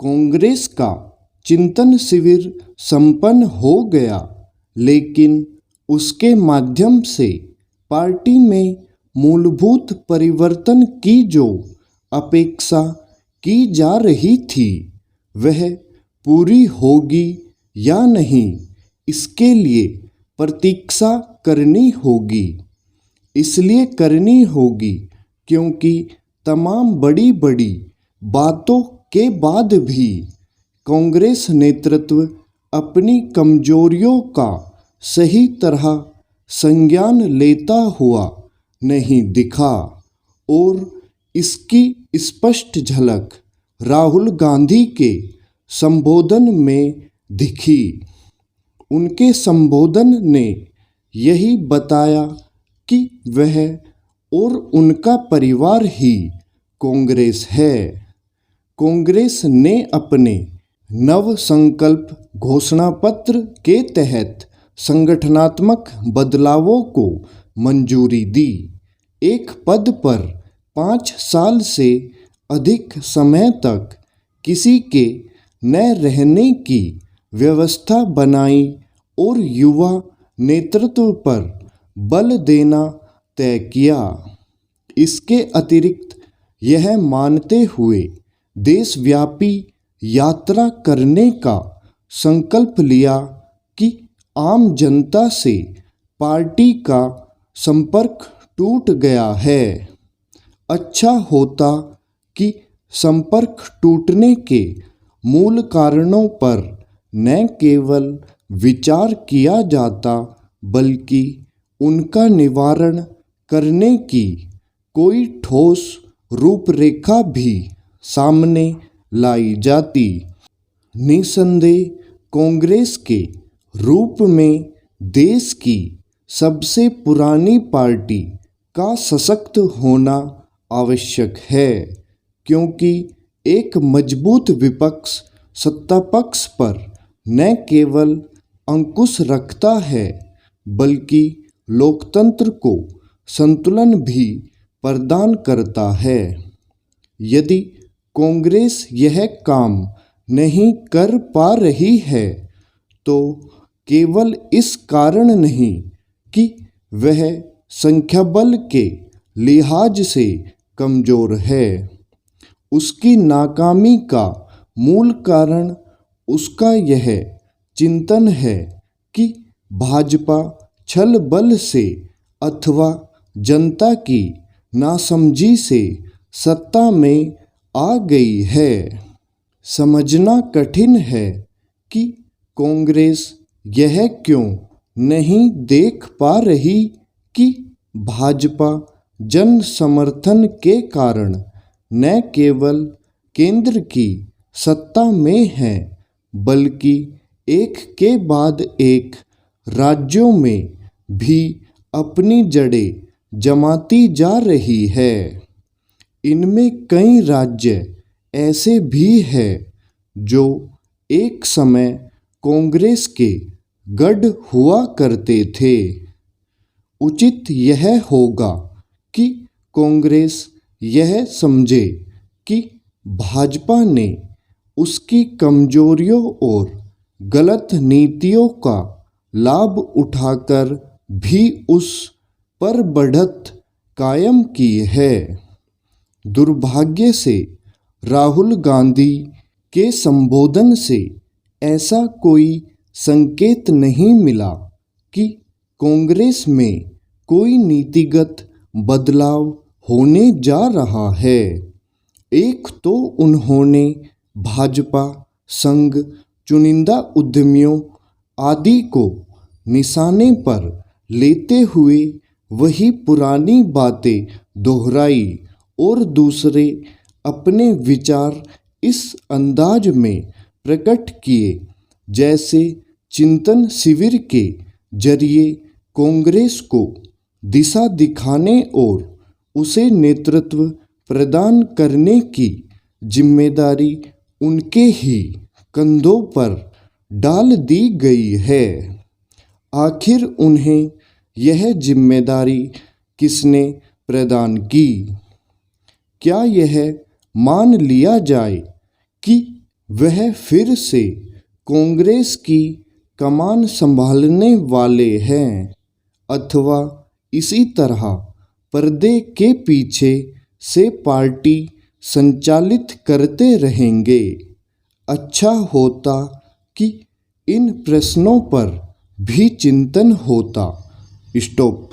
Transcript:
कांग्रेस का चिंतन शिविर संपन्न हो गया, लेकिन उसके माध्यम से पार्टी में मूलभूत परिवर्तन की जो अपेक्षा की जा रही थी वह पूरी होगी या नहीं, इसके लिए प्रतीक्षा करनी होगी। इसलिए करनी होगी क्योंकि तमाम बड़ी बड़ी बातों के बाद भी कांग्रेस नेतृत्व अपनी कमजोरियों का सही तरह संज्ञान लेता हुआ नहीं दिखा और इसकी स्पष्ट झलक राहुल गांधी के संबोधन में दिखी। उनके संबोधन ने यही बताया कि वह और उनका परिवार ही कांग्रेस है। कांग्रेस ने अपने नव संकल्प घोषणा पत्र के तहत संगठनात्मक बदलावों को मंजूरी दी। एक पद पर 5 साल से अधिक समय तक किसी के न रहने की व्यवस्था बनाई और युवा नेतृत्व पर बल देना तय किया। इसके अतिरिक्त यह मानते हुए देशव्यापी यात्रा करने का संकल्प लिया कि आम जनता से पार्टी का संपर्क टूट गया है। अच्छा होता कि संपर्क टूटने के मूल कारणों पर न केवल विचार किया जाता बल्कि उनका निवारण करने की कोई ठोस रूपरेखा भी सामने लाई जाती। निसंदेह कांग्रेस के रूप में देश की सबसे पुरानी पार्टी का सशक्त होना आवश्यक है, क्योंकि एक मजबूत विपक्ष सत्ता पक्ष पर न केवल अंकुश रखता है बल्कि लोकतंत्र को संतुलन भी प्रदान करता है। यदि कांग्रेस यह काम नहीं कर पा रही है तो केवल इस कारण नहीं कि वह संख्याबल के लिहाज से कमजोर है। उसकी नाकामी का मूल कारण उसका यह चिंतन है कि भाजपा छल बल से अथवा जनता की नासमझी से सत्ता में आ गई है। समझना कठिन है कि कांग्रेस यह क्यों नहीं देख पा रही कि भाजपा जन समर्थन के कारण न केवल केंद्र की सत्ता में है बल्कि एक के बाद एक राज्यों में भी अपनी जड़ें जमाती जा रही है। इनमें कई राज्य ऐसे भी हैं जो एक समय कांग्रेस के गढ़ हुआ करते थे। उचित यह होगा कि कांग्रेस यह समझे कि भाजपा ने उसकी कमजोरियों और गलत नीतियों का लाभ उठाकर भी उस पर बढ़त कायम की है। दुर्भाग्य से राहुल गांधी के संबोधन से ऐसा कोई संकेत नहीं मिला कि कांग्रेस में कोई नीतिगत बदलाव होने जा रहा है। एक तो उन्होंने भाजपा संघ चुनिंदा उद्यमियों आदि को निशाने पर लेते हुए वही पुरानी बातें दोहराई और दूसरे अपने विचार इस अंदाज में प्रकट किए जैसे चिंतन शिविर के जरिए कांग्रेस को दिशा दिखाने और उसे नेतृत्व प्रदान करने की जिम्मेदारी उनके ही कंधों पर डाल दी गई है। आखिर उन्हें यह जिम्मेदारी किसने प्रदान की? क्या यह मान लिया जाए कि वह फिर से कांग्रेस की कमान संभालने वाले हैं, अथवा इसी तरह पर्दे के पीछे से पार्टी संचालित करते रहेंगे? अच्छा होता कि इन प्रश्नों पर भी चिंतन होता। स्टॉप।